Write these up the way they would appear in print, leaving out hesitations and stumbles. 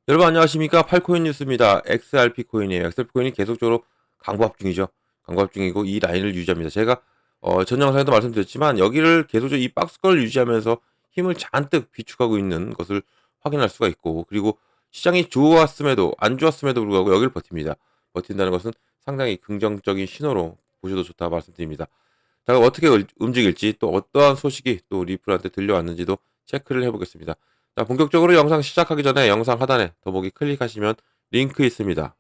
여러분 안녕하십니까? 팔코인 뉴스입니다. XRP 코인이에요. XRP 코인이 계속적으로 강보합 중이죠. 강보합 중이고 이 라인을 유지합니다. 제가 전 영상에도 말씀드렸지만 여기를 계속적으로 이 박스권을 유지하면서 힘을 잔뜩 비축하고 있는 것을 확인할 수가 있고, 그리고 시장이 좋았음에도 안 좋았음에도 불구하고 여기를 버팁니다. 버틴다는 것은 상당히 긍정적인 신호로 보셔도 좋다 말씀드립니다. 자, 어떻게 움직일지, 또 어떠한 소식이 또 리플한테 들려왔는지도 체크를 해보겠습니다. 자, 본격적으로 영상 시작하기 전에 영상 하단에 더보기 클릭하시면 링크 있습니다.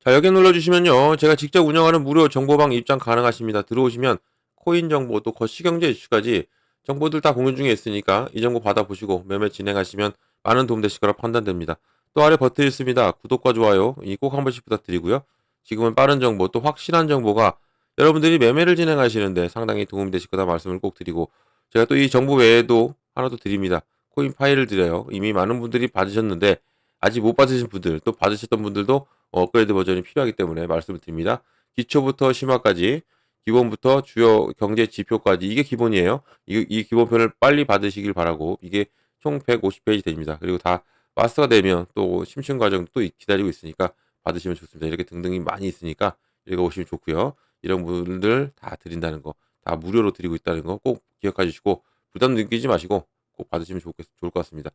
자, 여기 눌러주시면요, 제가 직접 운영하는 무료 정보방 입장 가능하십니다. 들어오시면 코인 정보, 또 거시경제 이슈까지 정보들 다 공유 중에 있으니까 이 정보 받아보시고 매매 진행하시면 많은 도움 되실 거라 판단됩니다. 또 아래 버튼 있습니다. 구독과 좋아요 이 꼭 한 번씩 부탁드리고요. 지금은 빠른 정보, 또 확실한 정보가 여러분들이 매매를 진행하시는데 상당히 도움이 되실 거다 말씀을 꼭 드리고, 제가 또 이 정보 외에도 하나 더 드립니다. 코인 파일을 드려요. 이미 많은 분들이 받으셨는데 아직 못 받으신 분들, 또 받으셨던 분들도 업그레이드 버전이 필요하기 때문에 말씀을 드립니다. 기초부터 심화까지, 기본부터 주요 경제 지표까지, 이게 기본이에요. 이 기본편을 빨리 받으시길 바라고, 이게 총 150페이지 됩니다. 그리고 다 마스터가 되면 또 심층 과정도 또 기다리고 있으니까 받으시면 좋습니다. 이렇게 등등이 많이 있으니까 읽어보시면 좋고요. 이런 분들 다 드린다는 거, 다 무료로 드리고 있다는 거 꼭 기억해 주시고 부담 느끼지 마시고 꼭 받으시면 좋을 것 같습니다.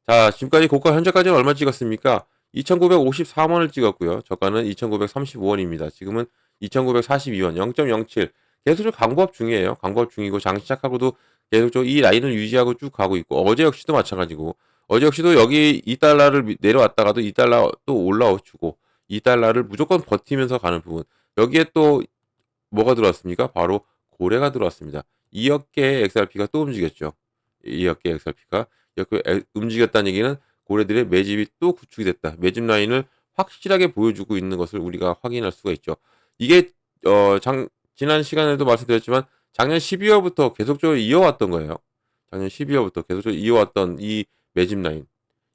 자, 지금까지 고가 현재까지는 얼마 찍었습니까? 2,954원을 찍었고요. 저가는 2,935원입니다. 지금은 2,942원, 0.07. 계속적으로 강보합 중이에요. 강보합 중이고 장 시작하고도 계속적으로 이 라인을 유지하고 쭉 가고 있고, 어제 역시도 마찬가지고, 어제 역시도 여기 2달러를 내려왔다가도 2달러 또 올라오고 2달러를 무조건 버티면서 가는 부분. 여기에 또 뭐가 들어왔습니까? 바로 고래가 들어왔습니다. 2억 개의 XRP가 또 움직였죠. 2억 개의 XRP가 이렇게 움직였다는 얘기는 고래들의 매집이 또 구축이 됐다. 매집 라인을 확실하게 보여주고 있는 것을 우리가 확인할 수가 있죠. 이게 지난 시간에도 말씀드렸지만 작년 12월부터 계속적으로 이어왔던 거예요. 작년 12월부터 계속적으로 이어왔던 이 매집 라인.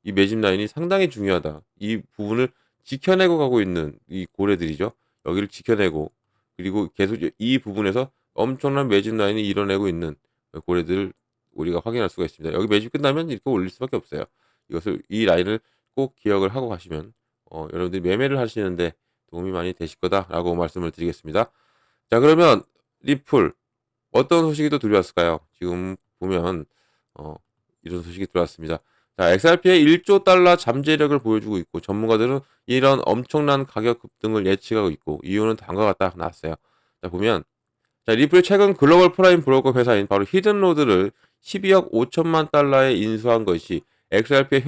이 매집 라인이 상당히 중요하다. 이 부분을 지켜내고 가고 있는 이 고래들이죠. 여기를 지켜내고, 그리고 계속 이 부분에서 엄청난 매집 라인이 이뤄내고 있는 고래들을 우리가 확인할 수가 있습니다. 여기 매집 끝나면 이렇게 올릴 수밖에 없어요. 이 라인을 꼭 기억을 하고 가시면 여러분들이 매매를 하시는데 도움이 많이 되실 거다라고 말씀을 드리겠습니다. 자, 그러면 리플 어떤 소식이 또 들어왔을까요? 지금 보면 이런 소식이 들어왔습니다. 자, XRP의 1조 달러 잠재력을 보여주고 있고, 전문가들은 이런 엄청난 가격 급등을 예측하고 있고, 이유는 다음과 같다 나왔어요. 자, 보면, 자, 리플이 최근 글로벌 프라임 브로커 회사인 바로 히든로드를 12억 5천만 달러에 인수한 것이 XRP의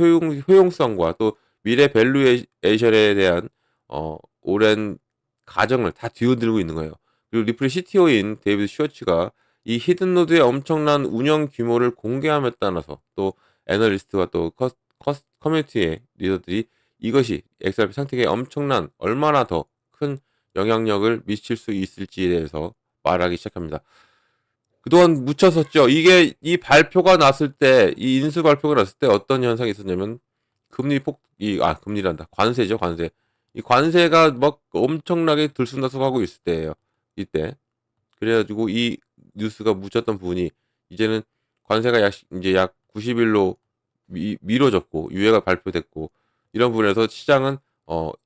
효용성과 또 미래 밸류에이션에 대한 오랜 가정을 다 뒤흔들고 있는 거예요. 그리고 리플의 CTO인 데이비드 슈워츠가 이 히든노드의 엄청난 운영 규모를 공개함에 따라서, 또 애널리스트와 또 커뮤니티의 리더들이 이것이 XRP 상태에 엄청난 얼마나 더 큰 영향력을 미칠 수 있을지에 대해서 말하기 시작합니다. 그동안 묻혔었죠. 이게 이 발표가 났을 때, 이 인수 발표가 났을 때 어떤 현상이 있었냐면 금리란다. 관세죠, 관세. 이 관세가 막 엄청나게 들쑥날쑥하고 있을 때예요. 이때. 그래가지고 이 뉴스가 묻혔던 부분이 이제는 관세가 이제 약 90일로 미뤄졌고 유예가 발표됐고, 이런 부분에서 시장은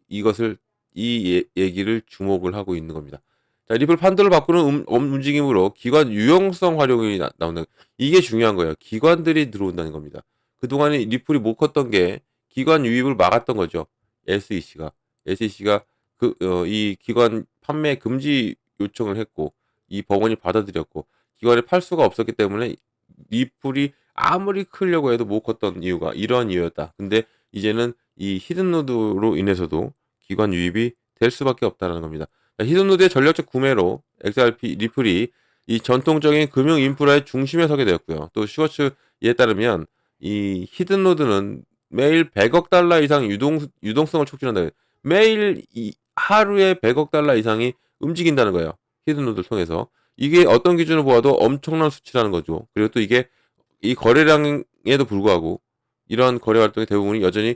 이것을 얘기를 주목을 하고 있는 겁니다. 자, 리플 판도를 바꾸는 움직임으로 기관 유용성 활용이 나온다. 이게 중요한 거예요. 기관들이 들어온다는 겁니다. 그동안에 리플이 못 컸던 게 기관 유입을 막았던 거죠. SEC가 이 기관 판매 금지 요청을 했고, 이 법원이 받아들였고, 기관에 팔 수가 없었기 때문에 리플이 아무리 크려고 해도 못 컸던 이유가 이런 이유였다. 근데 이제는 이 히든노드로 인해서도 기관 유입이 될 수밖에 없다는 겁니다. 히든노드의 전략적 구매로 XRP 리플이 이 전통적인 금융 인프라의 중심에 서게 되었고요. 또 슈워츠에 따르면 이 히든노드는 매일 100억 달러 이상 유동성을 촉진한다. 매일 하루에 100억 달러 이상이 움직인다는 거예요. 히든노드를 통해서. 이게 어떤 기준으로 보아도 엄청난 수치라는 거죠. 그리고 또 이게 이 거래량에도 불구하고 이런 거래 활동의 대부분이 여전히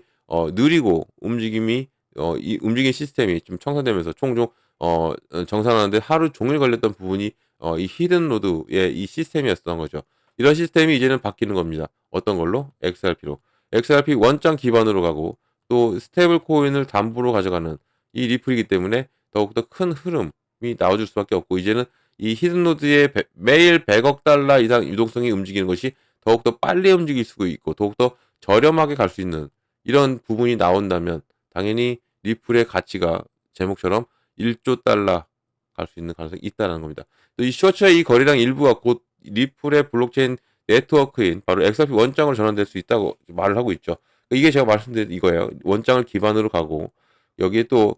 느리고 이 움직임 시스템이 좀 청산되면서 종종 정상화하는데 하루 종일 걸렸던 부분이 이 히든 로드의 이 시스템이었던 거죠. 이런 시스템이 이제는 바뀌는 겁니다. 어떤 걸로? XRP로. XRP 원장 기반으로 가고 또 스테이블 코인을 담보로 가져가는 이 리플이기 때문에 더욱더 큰 흐름이 나와줄 수밖에 없고 이제는 이 히든 노드의 매일 100억 달러 이상 유동성이 움직이는 것이 더욱더 빨리 움직일 수 있고 더욱더 저렴하게 갈 수 있는 이런 부분이 나온다면 당연히 리플의 가치가 제목처럼 1조 달러 갈 수 있는 가능성이 있다는 겁니다. 이 슈워츠의 이 거래량 일부가 곧 리플의 블록체인 네트워크인 바로 XRP 원장으로 전환될 수 있다고 말을 하고 있죠. 이게 제가 말씀드린 이거예요. 원장을 기반으로 가고 여기에 또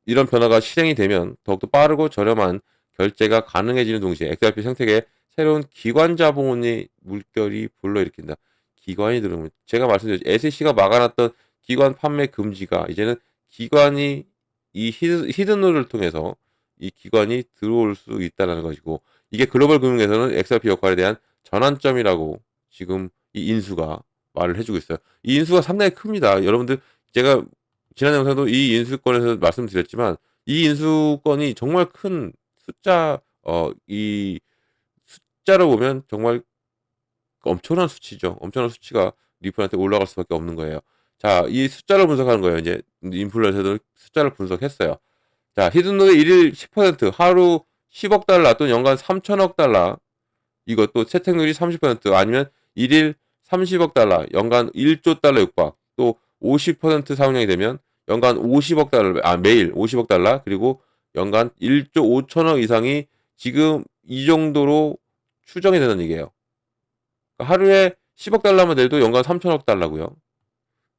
이런 변화가 실행이 되면 더욱더 빠르고 저렴한 결제가 가능해지는 동시에 XRP 생태계에 새로운 기관 자본의 물결이 불러일으킨다. 기관이 들어오면 제가 말씀드렸죠. SEC가 막아놨던 기관 판매 금지가 이제는 기관이 이 히든홀을 통해서 이 기관이 들어올 수 있다는 것이고 이게 글로벌 금융에서는 XRP 역할에 대한 전환점이라고 지금 이 인수가 말을 해주고 있어요. 이 인수가 상당히 큽니다. 여러분들 제가 지난 영상도 이 인수권에서 말씀드렸지만 이 인수권이 정말 큰 숫자 이 숫자로 보면 정말 엄청난 수치죠. 엄청난 수치가 리플한테 올라갈 수밖에 없는 거예요. 자, 이 숫자를 분석하는 거예요. 이제 인플루언서들 숫자를 분석했어요. 자, 히든노드 일일 10% 하루 10억 달러 또는 연간 3천억 달러 이것도 채택률이 30% 아니면 일일 30억 달러 연간 1조 달러 육박 또 50% 사용량이 되면 연간 50억 달러 매일 50억 달러 그리고 연간 1조 5천억 이상이 지금 이 정도로 추정이 되는 얘기예요. 그러니까 하루에 10억 달러만 돼도 연간 3천억 달러고요.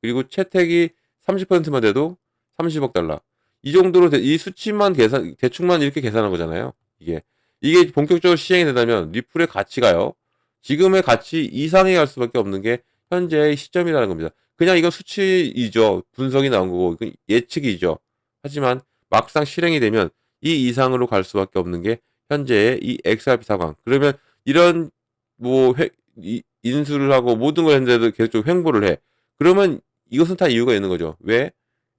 그리고 채택이 30%만 돼도 30억 달러. 이 정도로 이 수치만 대충만 이렇게 계산한 거잖아요. 이게 본격적으로 시행이 된다면 리플의 가치가요. 지금의 가치 이상에 갈 수밖에 없는 게 현재의 시점이라는 겁니다. 그냥 이건 수치이죠. 분석이 나온 거고 이건 예측이죠. 하지만 막상 실행이 되면 이 이상으로 갈 수밖에 없는 게 현재의 이 XRP 상황. 그러면 이런 뭐 인수를 하고 모든 걸 했는데도 계속 횡보를 해. 그러면 이것은 다 이유가 있는 거죠. 왜?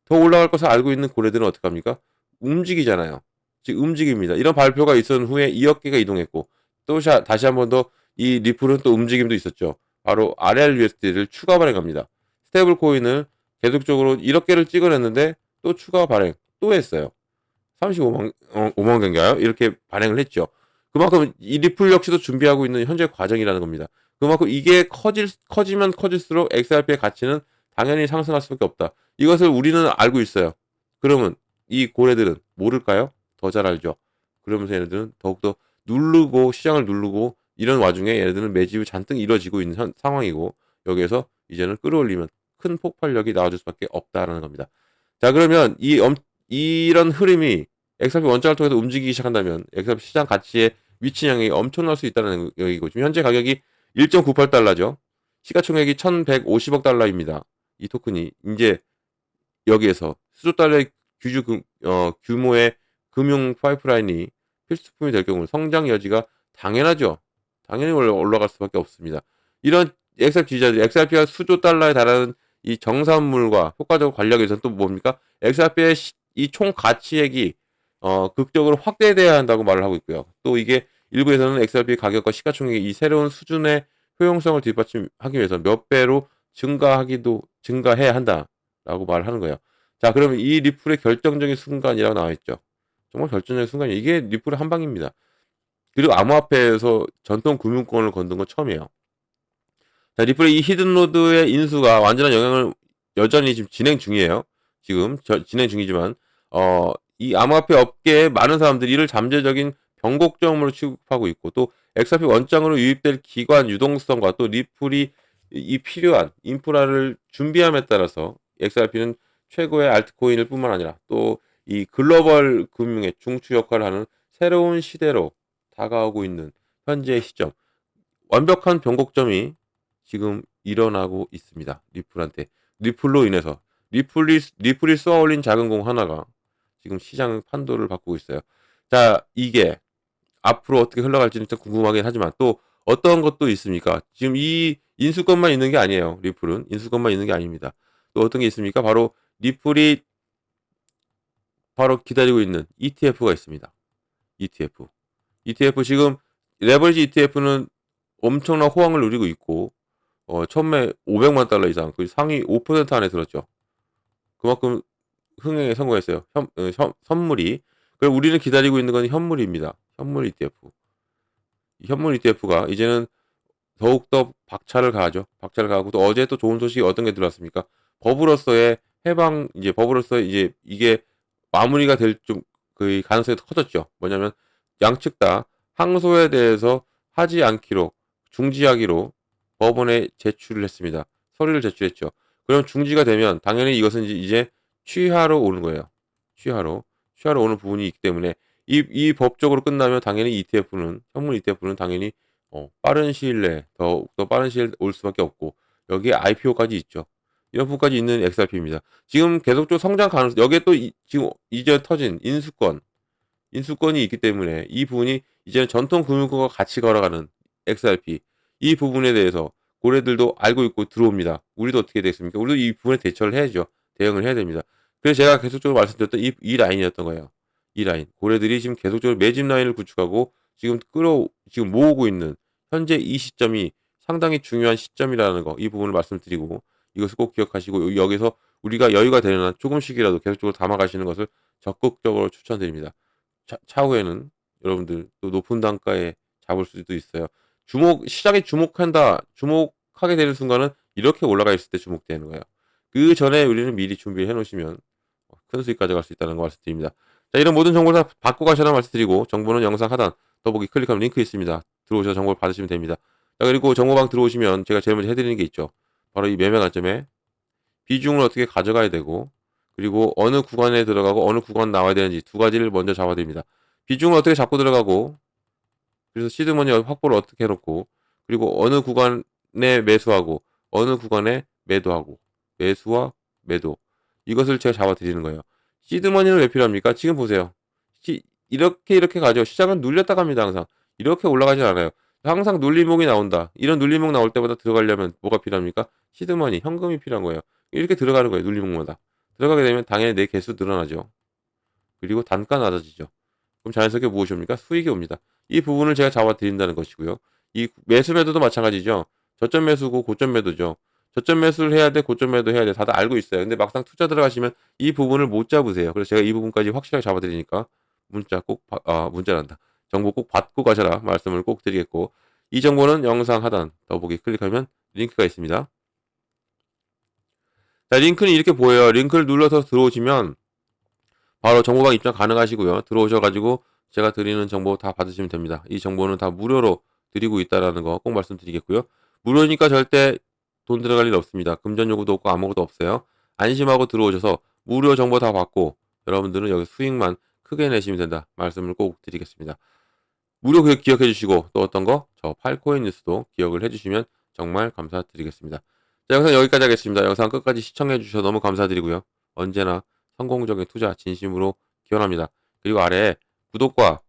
더 올라갈 것을 알고 있는 고래들은 어떡합니까? 움직이잖아요. 즉 움직입니다. 이런 발표가 있었던 후에 2억 개가 이동했고 또 다시 한 번 더 이 리플은 또 움직임도 있었죠. 바로 RLUSD를 추가 발행합니다. 스테이블 코인을 계속적으로 1억 개를 찍어냈는데 또 추가 발행 또 했어요. 35만 개인가요? 이렇게 발행을 했죠. 그만큼 이 리플 역시도 준비하고 있는 현재 과정이라는 겁니다. 그만큼 이게 커지면 커질수록 XRP의 가치는 당연히 상승할 수밖에 없다. 이것을 우리는 알고 있어요. 그러면 이 고래들은 모를까요? 더 잘 알죠. 그러면서 얘네들은 더욱더 누르고 시장을 누르고 이런 와중에 얘네들은 매집이 잔뜩 이루어지고 있는 상황이고 여기에서 이제는 끌어올리면 큰 폭발력이 나와줄 수밖에 없다라는 겁니다. 자 그러면 이런 흐름이 XRP 원장을 통해서 움직이기 시작한다면 XRP 시장 가치의 미친양이 엄청날 수 있다는 얘기고 지금 현재 가격이 1.98달러죠. 시가총액이 1,150억 달러입니다. 이 토큰이 이제 여기에서 수조 달러의 규모의 금융 파이프라인이 필수품이 될 경우 성장 여지가 당연하죠. 당연히 올라갈 수밖에 없습니다. 이런 XRP 지지자들이 XRP가 수조 달러에 달하는 이 정산물과 효과적으로 관리하기 위해서는 또 뭡니까? XRP의 이 총 가치액이 극적으로 확대돼야 한다고 말을 하고 있고요. 또 이게 일부에서는 XRP 가격과 시가총액의 이 새로운 수준의 효용성을 뒷받침하기 위해서 몇 배로 증가해야 한다라고 말을 하는 거예요. 자, 그러면 이 리플의 결정적인 순간이라고 나와 있죠. 정말 결정적인 순간이 이게 리플의 한 방입니다. 그리고 암호화폐에서 전통 금융권을 건든 건 처음이에요. 자, 리플의 이 히든로드의 인수가 완전한 영향을 여전히 지금 진행 중이에요. 지금 진행 중이지만 이 암호화폐 업계의 많은 사람들이 이를 잠재적인 변곡점으로 취급하고 있고 또 XRP 원장으로 유입될 기관 유동성과 또 리플이 이 필요한 인프라를 준비함에 따라서 XRP는 최고의 알트코인일 뿐만 아니라 또 이 글로벌 금융의 중추 역할을 하는 새로운 시대로 다가오고 있는 현재의 시점. 완벽한 변곡점이 지금 일어나고 있습니다. 리플한테. 리플로 인해서. 리플이 쏘아 올린 작은 공 하나가 지금 시장 판도를 바꾸고 있어요. 자, 이게 앞으로 어떻게 흘러갈지는 좀 궁금하긴 하지만 또 어떤 것도 있습니까? 지금 이 인수권만 있는 게 아니에요. 리플은 인수권만 있는 게 아닙니다. 또 어떤 게 있습니까? 바로 리플이 바로 기다리고 있는 ETF가 있습니다. ETF. ETF 지금 레버리지 ETF는 엄청난 호황을 누리고 있고 처음에 500만 달러 이상 그 상위 5% 안에 들었죠. 그만큼 흥행에 성공했어요. 선물이. 그리고 우리는 기다리고 있는 건 현물입니다. 현물 ETF. 이 현물 ETF가 이제는 더욱더 박차를 가하죠. 박차를 가하고 또 어제 또 좋은 소식이 어떤 게 들어왔습니까? 법으로서의 해방 이제 법으로서 이제 이게 마무리가 될 좀 그 가능성이 더 커졌죠. 뭐냐면 양측 다 항소에 대해서 하지 않기로 중지하기로 법원에 제출을 했습니다. 서류를 제출했죠. 그럼 중지가 되면 당연히 이것은 이제 취하로 오는 거예요. 취하로 오는 부분이 있기 때문에 이 법적으로 끝나면 당연히 ETF는 현물 ETF는 당연히 빠른 시일 내에 더욱더 빠른 시일 올 수밖에 없고 여기에 IPO까지 있죠. 이런 부분까지 있는 XRP입니다. 지금 계속적으로 성장 가능성 여기에 또 지금 이제 터진 인수권이 있기 때문에 이 부분이 이제는 전통 금융권과 같이 걸어가는 XRP 이 부분에 대해서 고래들도 알고 있고 들어옵니다. 우리도 어떻게 되겠습니까? 우리도 이 부분에 대처를 해야죠. 대응을 해야 됩니다. 그래서 제가 계속적으로 말씀드렸던 이 라인이었던 거예요. 이 라인. 고래들이 지금 계속적으로 매집 라인을 구축하고 지금 모으고 있는 현재 이 시점이 상당히 중요한 시점이라는 거, 이 부분을 말씀드리고 이것을 꼭 기억하시고 여기서 우리가 여유가 되는 한 조금씩이라도 계속적으로 담아가시는 것을 적극적으로 추천드립니다. 차후에는 여러분들 또 높은 단가에 잡을 수도 있어요. 시장에 주목하게 되는 순간은 이렇게 올라가 있을 때 주목되는 거예요. 그 전에 우리는 미리 준비해 놓으시면 큰 수익 가져갈 수 있다는 거 말씀드립니다. 자, 이런 모든 정보를 다 받고 가셔라 말씀드리고 정보는 영상 하단 더보기 클릭하면 링크 있습니다. 들어오셔서 정보를 받으시면 됩니다. 자, 그리고 정보방 들어오시면 제가 제일 먼저 해드리는 게 있죠. 바로 이 매매 관점에 비중을 어떻게 가져가야 되고 그리고 어느 구간에 들어가고 어느 구간 나와야 되는지 두 가지를 먼저 잡아드립니다. 비중을 어떻게 잡고 들어가고 그래서 시드머니 확보를 어떻게 해놓고 그리고 어느 구간에 매수하고 어느 구간에 매도하고 매수와 매도 이것을 제가 잡아드리는 거예요. 시드머니는 왜 필요합니까? 지금 보세요. 이렇게 가죠. 시장은 눌렸다 갑니다. 항상 이렇게 올라가진 않아요. 항상 눌림목이 나온다. 이런 눌림목 나올 때마다 들어가려면 뭐가 필요합니까? 시드머니 현금이 필요한 거예요. 이렇게 들어가는 거예요. 눌림목마다 들어가게 되면 당연히 내 개수 늘어나죠. 그리고 단가 낮아지죠. 그럼 자연스럽게 무엇이 옵니까? 수익이 옵니다. 이 부분을 제가 잡아드린다는 것이고요. 이 매수 매도도 마찬가지죠. 저점 매수고 고점 매도죠. 저점 매수를 해야 돼, 고점 매도 해야 돼. 다들 알고 있어요. 근데 막상 투자 들어가시면 이 부분을 못 잡으세요. 그래서 제가 이 부분까지 확실하게 잡아드리니까 문자란다. 정보 꼭 받고 가셔라 말씀을 꼭 드리겠고 이 정보는 영상 하단 더보기 클릭하면 링크가 있습니다. 자, 링크는 이렇게 보여요. 링크를 눌러서 들어오시면 바로 정보방 입장 가능하시고요. 들어오셔가지고 제가 드리는 정보 다 받으시면 됩니다. 이 정보는 다 무료로 드리고 있다라는 거 꼭 말씀드리겠고요. 무료니까 절대 돈 들어갈 일 없습니다. 금전 요구도 없고 아무것도 없어요. 안심하고 들어오셔서 무료 정보 다 받고 여러분들은 여기 수익만 크게 내시면 된다. 말씀을 꼭 드리겠습니다. 무료 기억해 주시고 또 어떤 거? 저 팔코인 뉴스도 기억을 해주시면 정말 감사드리겠습니다. 자, 영상 여기까지 하겠습니다. 영상 끝까지 시청해 주셔서 너무 감사드리고요. 언제나 성공적인 투자 진심으로 기원합니다. 그리고 아래에 구독과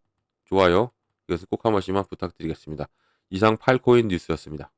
좋아요 이것을 꼭 한 번씩만 부탁드리겠습니다. 이상 팔코인 뉴스였습니다.